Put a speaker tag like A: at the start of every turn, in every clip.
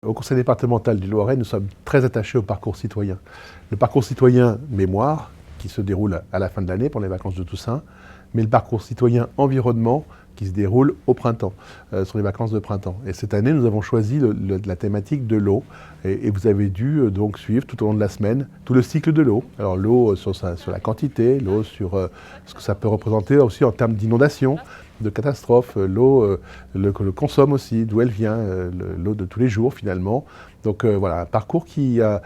A: Au conseil départemental du Loiret, nous sommes très attachés au parcours citoyen. Le parcours citoyen mémoire, qui se déroule à la fin de l'année pour les vacances de Toussaint, mais le parcours citoyen environnement, qui se déroule au printemps, sur les vacances de printemps. Et cette année, nous avons choisi la thématique de l'eau. Et vous avez dû donc suivre tout au long de la semaine tout le cycle de l'eau. Alors l'eau sur la quantité, l'eau sur ce que ça peut représenter aussi en termes d'inondation, de catastrophes, l'eau que l'on consomme aussi, d'où elle vient, l'eau de tous les jours finalement. Donc voilà, un parcours qui a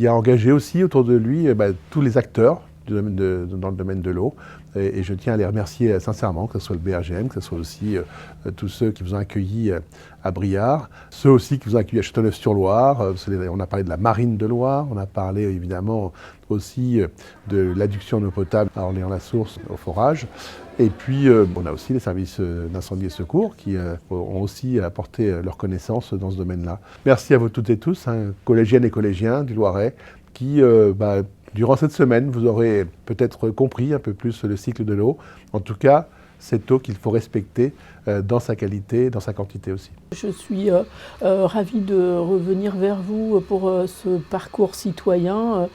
A: engagé aussi autour de lui tous les acteurs dans le domaine de l'eau. Et je tiens à les remercier sincèrement, que ce soit le BRGM, que ce soit aussi tous ceux qui vous ont accueillis à Briare, ceux aussi qui vous ont accueillis à Châteauneuf-sur-Loire. On a parlé de la marine de Loire, on a parlé évidemment aussi de l'adduction d'eau potable à Orléans-la-Source au forage. Et puis on a aussi les services d'incendie et secours qui ont aussi apporté leur connaissance dans ce domaine-là. Merci à vous toutes et tous, collégiennes et collégiens du Loiret, qui durant cette semaine, vous aurez peut-être compris un peu plus le cycle de l'eau. En tout cas, cette eau qu'il faut respecter dans sa qualité, dans sa quantité aussi.
B: Je suis ravie de revenir vers vous pour ce parcours citoyen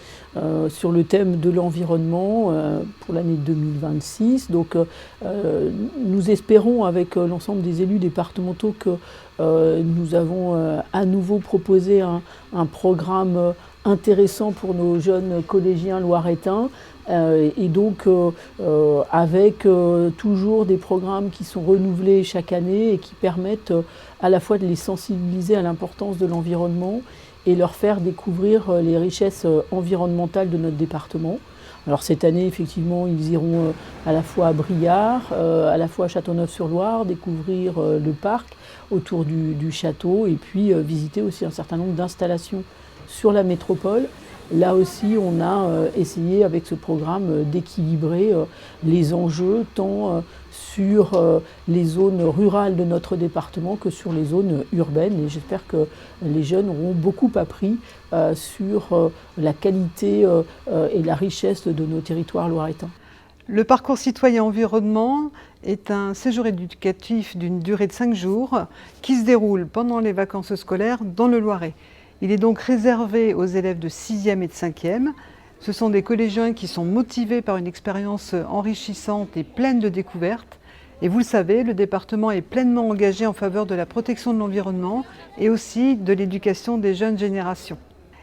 B: sur le thème de l'environnement pour l'année 2026. Donc, nous espérons avec l'ensemble des élus départementaux que nous avons à nouveau proposé un programme intéressant pour nos jeunes collégiens loiretains et donc avec toujours des programmes qui sont renouvelés chaque année et qui permettent à la fois de les sensibiliser à l'importance de l'environnement et leur faire découvrir les richesses environnementales de notre département. Alors cette année, effectivement, ils iront à la fois à Briare, à la fois à Châteauneuf-sur-Loire, découvrir le parc autour du château et puis visiter aussi un certain nombre d'installations sur la métropole. Là aussi, on a essayé avec ce programme d'équilibrer les enjeux tant sur les zones rurales de notre département que sur les zones urbaines. Et j'espère que les jeunes auront beaucoup appris sur la qualité et la richesse de nos territoires loiretains.
C: Le parcours citoyen environnement est un séjour éducatif d'une durée de 5 jours qui se déroule pendant les vacances scolaires dans le Loiret. Il est donc réservé aux élèves de 6e et de 5e. Ce sont des collégiens qui sont motivés par une expérience enrichissante et pleine de découvertes. Et vous le savez, le département est pleinement engagé en faveur de la protection de l'environnement et aussi de l'éducation des jeunes générations.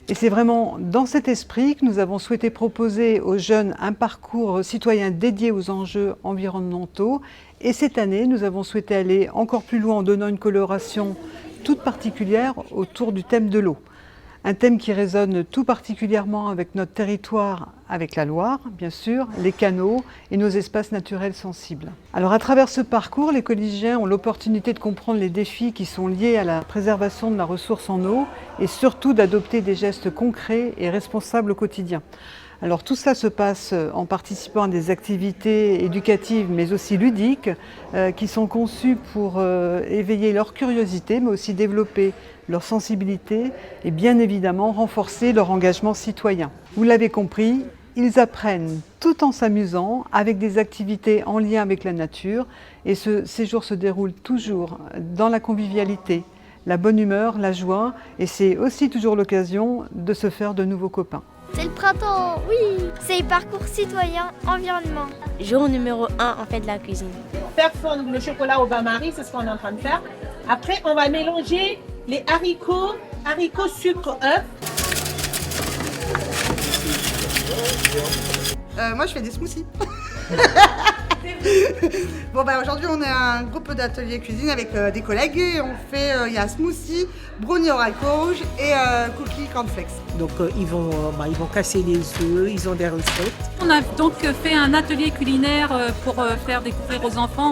C: Et c'est vraiment dans cet esprit que nous avons souhaité proposer aux jeunes un parcours citoyen dédié aux enjeux environnementaux. Et cette année, nous avons souhaité aller encore plus loin en donnant une coloration toute particulière autour du thème de l'eau. Un thème qui résonne tout particulièrement avec notre territoire, avec la Loire, bien sûr, les canaux et nos espaces naturels sensibles. Alors à travers ce parcours, les collégiens ont l'opportunité de comprendre les défis qui sont liés à la préservation de la ressource en eau et surtout d'adopter des gestes concrets et responsables au quotidien. Alors tout ça se passe en participant à des activités éducatives mais aussi ludiques qui sont conçues pour éveiller leur curiosité mais aussi développer leur sensibilité et bien évidemment renforcer leur engagement citoyen. Vous l'avez compris, ils apprennent tout en s'amusant avec des activités en lien avec la nature et ce séjour se déroule toujours dans la convivialité, la bonne humeur, la joie et c'est aussi toujours l'occasion de se faire de nouveaux copains.
D: C'est le printemps, oui. C'est le parcours citoyen environnement.
E: Jour numéro 1, on fait de la cuisine.
F: Faire fondre le chocolat au bain-marie, c'est ce qu'on est en train de faire. Après, on va mélanger les haricots, sucre, œuf.
G: Moi, je fais des smoothies. Bon, aujourd'hui, on est un groupe d'atelier cuisine avec des collègues et on fait, il y a smoothie, brownie au haricots rouges et cookies cornflakes.
H: Donc ils vont casser les œufs, ils ont des recettes.
I: On a donc fait un atelier culinaire pour faire découvrir aux enfants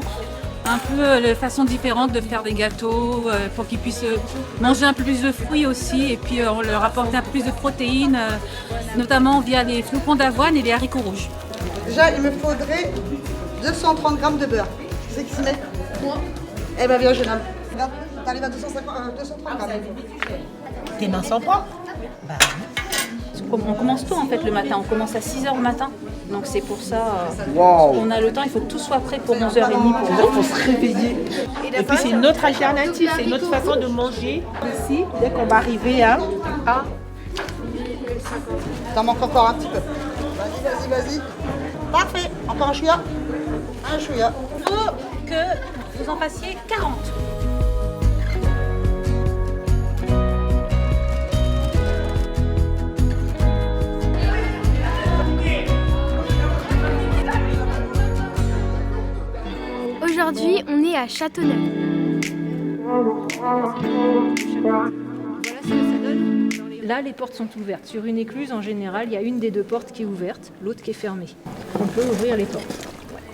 I: un peu de façon différente de faire des gâteaux, pour qu'ils puissent manger un peu plus de fruits aussi et puis on leur apporter un peu plus de protéines, notamment via les flocons d'avoine et les haricots rouges.
G: Déjà, il me faudrait 230 g de beurre. Qui c'est qui s'y met? Moi. Eh bien, viens, jeune homme. Regarde, t'arrives à 230 g.
F: Tes mains sont propres?
G: Bah oui.
I: On commence tôt en fait le matin, on commence à 6h le matin. Donc c'est pour ça qu'on a le temps, il faut que tout soit prêt pour 11h30 pour se réveiller.
F: Et puis c'est une autre alternative, c'est une autre façon de manger ici, dès qu'on va arriver à...
G: T'en manque encore un petit peu. Vas-y. Parfait. Encore un chouïa. Un chouïa.
I: Il faut que vous en fassiez 40.
D: Aujourd'hui, on est à Châteauneuf.
J: Là, les portes sont ouvertes. Sur une écluse, en général, il y a une des deux portes qui est ouverte, l'autre qui est fermée. On peut ouvrir les portes.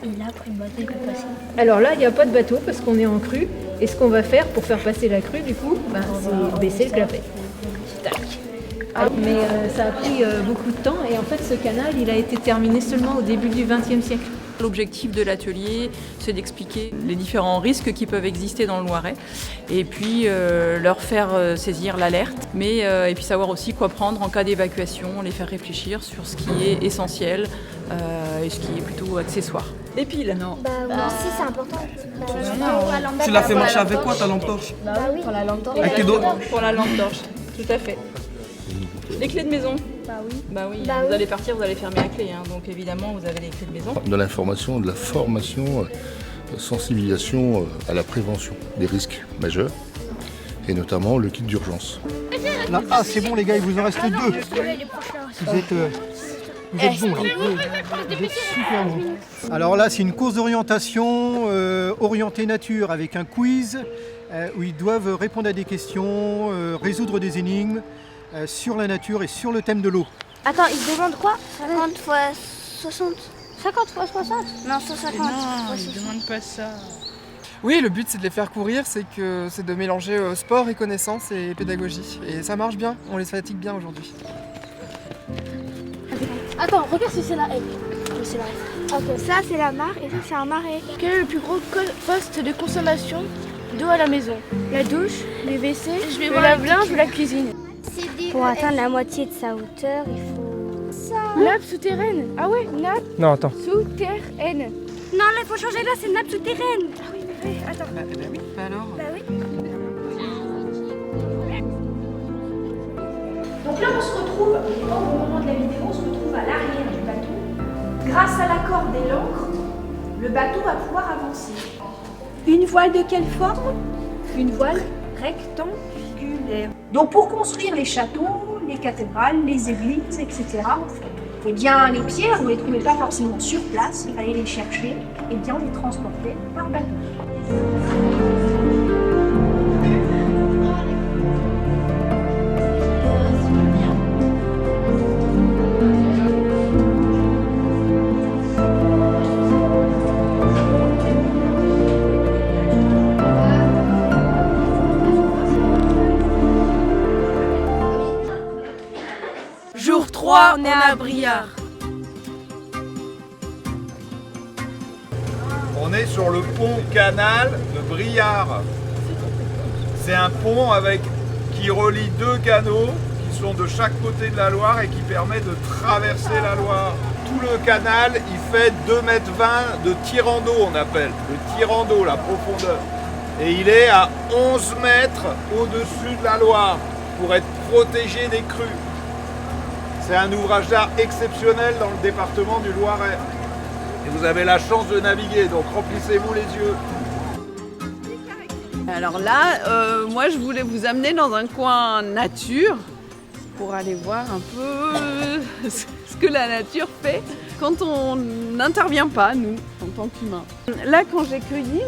D: Et là, après le bateau, il va passer.
J: Alors là, il n'y a pas de bateau parce qu'on est en crue. Et ce qu'on va faire pour faire passer la crue, du coup, c'est baisser le clapet. Tac. Mais ça a pris beaucoup de temps et en fait, ce canal, il a été terminé seulement au début du XXe siècle.
K: L'objectif de l'atelier, c'est d'expliquer les différents risques qui peuvent exister dans le Loiret et puis leur faire saisir l'alerte, et puis savoir aussi quoi prendre en cas d'évacuation, les faire réfléchir sur ce qui est essentiel et ce qui est plutôt accessoire. Les piles, non.
D: Oui, si, c'est important.
L: Tu l'as fait marcher avec quoi ta lampe torche?
D: Oui, pour la lampe torche.
L: Avec d'autres?
K: Pour la lampe torche, tout à fait. Les clés de maison?
D: Oui.
K: Vous allez partir, vous allez fermer la clé, donc évidemment vous avez les clés de maison.
M: De l'information, de la formation, sensibilisation à la prévention des risques majeurs et notamment le kit d'urgence.
L: Ah c'est bon les gars, il vous en reste deux. Vous êtes bons là. Vous êtes super bons. Alors là c'est une course d'orientation orientée nature avec un quiz où ils doivent répondre à des questions, résoudre des énigmes sur la nature et sur le thème de l'eau.
D: Attends, ils se demandent quoi? 50 fois 60. 50 fois 60? Non, 150.
N: Non, ils ne demandent pas ça. Oui, le but c'est de les faire courir, c'est de mélanger sport et connaissance et pédagogie. Et ça marche bien, on les fatigue bien aujourd'hui.
D: Attends, regarde si c'est la haie. Oui, c'est la haie. Ok, ça c'est la mare et ça c'est un marais. Quel est le plus gros poste de consommation d'eau à la maison? La douche, les WC, le lave-linge ou la cuisine? Pour atteindre la moitié de sa hauteur, il faut... Nappe souterraine. Ah ouais, nappe souterraine. Non, là, il faut changer là, c'est nappe souterraine. Ah oui, mais oui, attends.
N: Bah oui, alors.
D: Bah oui.
J: Donc là, on se retrouve, au moment de la vidéo, on se retrouve à l'arrière du bateau. Grâce à la corde et l'ancre, le bateau va pouvoir avancer. Une voile de quelle forme? Une voile rectangulaire. Donc pour construire les châteaux, les cathédrales, les églises, etc., eh bien les pierres, on ne les trouvait pas forcément sur place, il fallait les chercher et bien les transporter par bateau.
K: Jour 3, on est à Briare.
O: On est sur le pont canal de Briare. C'est un pont qui relie deux canaux qui sont de chaque côté de la Loire et qui permet de traverser la Loire. Tout le canal, il fait 2,20 m de tirant d'eau, on appelle. Le tirant d'eau, la profondeur. Et il est à 11 mètres au-dessus de la Loire pour être protégé des crues. C'est un ouvrage d'art exceptionnel dans le département du Loiret. Et vous avez la chance de naviguer, donc remplissez-vous les yeux.
P: Alors là, moi je voulais vous amener dans un coin nature pour aller voir un peu ce que la nature fait quand on n'intervient pas, nous, en tant qu'humains. Là, quand j'ai cueilli,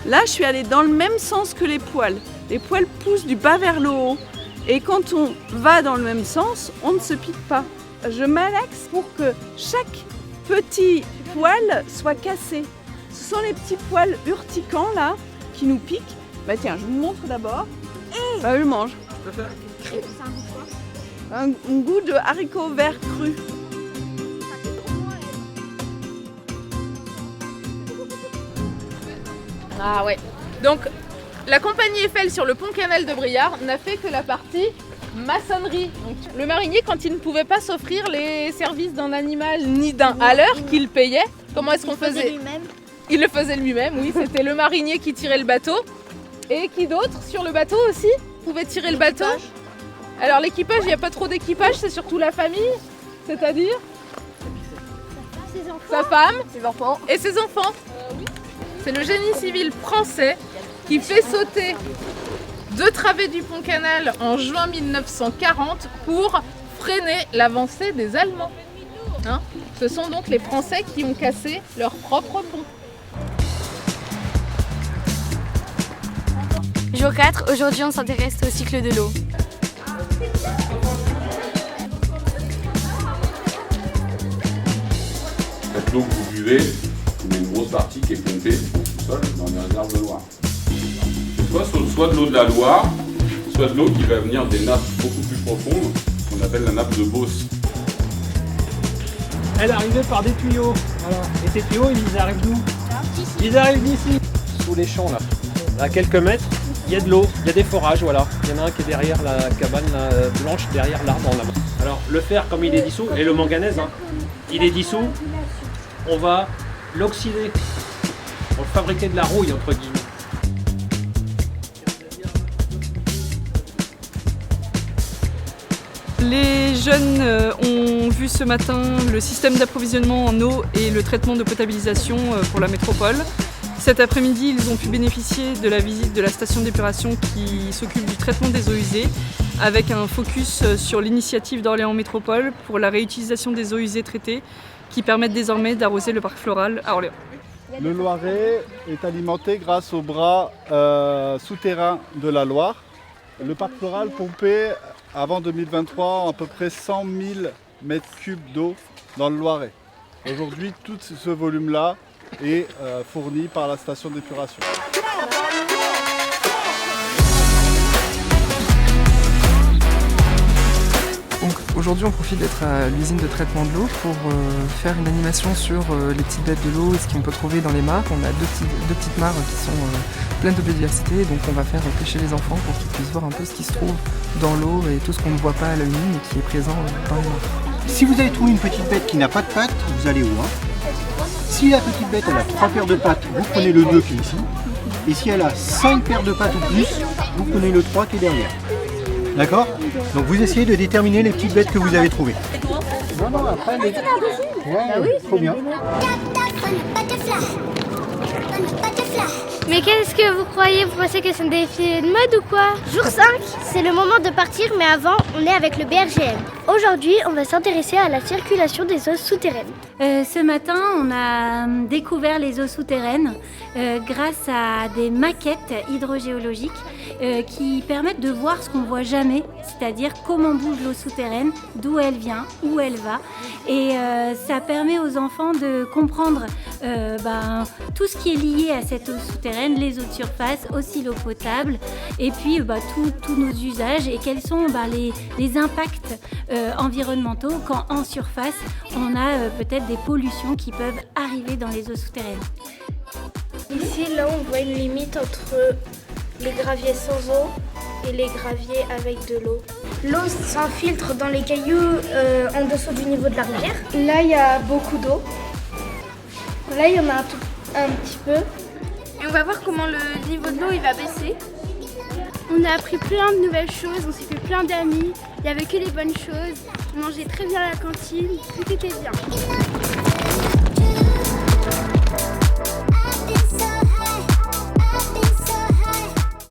P: là, je suis allée dans le même sens que les poils. Les poils poussent du bas vers le haut. Et quand on va dans le même sens, on ne se pique pas. Je malaxe pour que chaque petit poil soit cassé. Ce sont les petits poils urticants là qui nous piquent. Bah tiens, je vous montre d'abord. Bah je le mange. Un goût de haricots verts crus.
Q: Ah ouais. Donc la compagnie Eiffel sur le pont canal de Briare n'a fait que la partie maçonnerie. Donc, le marinier, quand il ne pouvait pas s'offrir les services d'un animal ni d'un haleur qu'il payait, comment est-ce qu'on faisait? Il le faisait lui-même, oui. C'était le marinier qui tirait le bateau. Et qui d'autre sur le bateau aussi pouvait tirer le bateau? Alors l'équipage, il n'y a pas trop d'équipage, c'est surtout la famille, c'est-à-dire sa femme, ses enfants et ses enfants. C'est le génie civil français qui fait sauter 2 travées du pont Canal en juin 1940 pour freiner l'avancée des Allemands. Hein? Ce sont donc les Français qui ont cassé leur propre pont.
E: Jour 4, aujourd'hui on s'intéresse au cycle de l'eau.
R: Cette eau que vous buvez, il y a une grosse partie qui est pompée au sous-sol dans les réserves de Loire. Soit de l'eau de la Loire, soit de l'eau qui va venir des nappes beaucoup plus profondes, qu'on appelle la nappe de Beauce.
S: Elle arrivait par des tuyaux, voilà. Et ces tuyaux, ils arrivent d'où? Ils arrivent d'ici, sous les champs là. À quelques mètres, il y a de l'eau, il y a des forages, voilà. Il y en a un qui est derrière la cabane blanche, derrière l'arbre en là-bas. Alors le fer, comme il est dissous, et le manganèse, hein, il est dissous, on va l'oxyder pour fabriquer de la rouille entre guillemets.
T: Les jeunes ont vu ce matin le système d'approvisionnement en eau et le traitement de potabilisation pour la métropole. Cet après-midi, ils ont pu bénéficier de la visite de la station d'épuration qui s'occupe du traitement des eaux usées, avec un focus sur l'initiative d'Orléans Métropole pour la réutilisation des eaux usées traitées qui permettent désormais d'arroser le parc floral à Orléans.
U: Le Loiret est alimenté grâce aux bras souterrains de la Loire. Le parc floral pompait avant 2023 à peu près 100 000 m3 d'eau dans le Loiret. Aujourd'hui, tout ce volume-là est fourni par la station d'épuration.
N: Donc aujourd'hui on profite d'être à l'usine de traitement de l'eau pour faire une animation sur les petites bêtes de l'eau et ce qu'on peut trouver dans les mares. On a deux petites mares qui sont pleines de biodiversité, donc on va faire pêcher les enfants pour qu'ils puissent voir un peu ce qui se trouve dans l'eau et tout ce qu'on ne voit pas à l'œil nu mais qui est présent dans les mares.
V: Si vous avez trouvé une petite bête qui n'a pas de pattes, vous allez où hein? Si la petite bête elle a 3 paires de pattes, vous prenez le 2 qui est ici. Et si elle a 5 paires de pattes ou plus, vous prenez le 3 qui est derrière. D'accord? Donc vous essayez de déterminer les petites bêtes que vous avez trouvées. Non, après, ouais, oui, trop bien.
D: Mais qu'est-ce que vous croyez? Vous pensez que c'est un défilé de mode ou quoi? Jour 5, c'est le moment de partir, mais avant, on est avec le BRGM. Aujourd'hui, on va s'intéresser à la circulation des eaux souterraines.
W: Ce matin, on a découvert les eaux souterraines grâce à des maquettes hydrogéologiques qui permettent de voir ce qu'on ne voit jamais, c'est-à-dire comment bouge l'eau souterraine, d'où elle vient, où elle va. Et ça permet aux enfants de comprendre tout ce qui est lié à cette eau souterraine, les eaux de surface, aussi l'eau potable, et puis tous nos usages et quels sont les impacts environnementaux quand en surface on a peut-être des pollutions qui peuvent arriver dans les eaux souterraines.
D: Ici, là, on voit une limite entre les graviers sans eau et les graviers avec de l'eau. L'eau s'infiltre dans les cailloux en dessous du niveau de la rivière. Là, il y a beaucoup d'eau. Là, il y en a un petit peu. Et on va voir comment le niveau de l'eau il va baisser. On a appris plein de nouvelles choses, on s'est fait plein d'amis. Il n'y avait que des bonnes choses. On mangeait très bien à la cantine, tout était bien.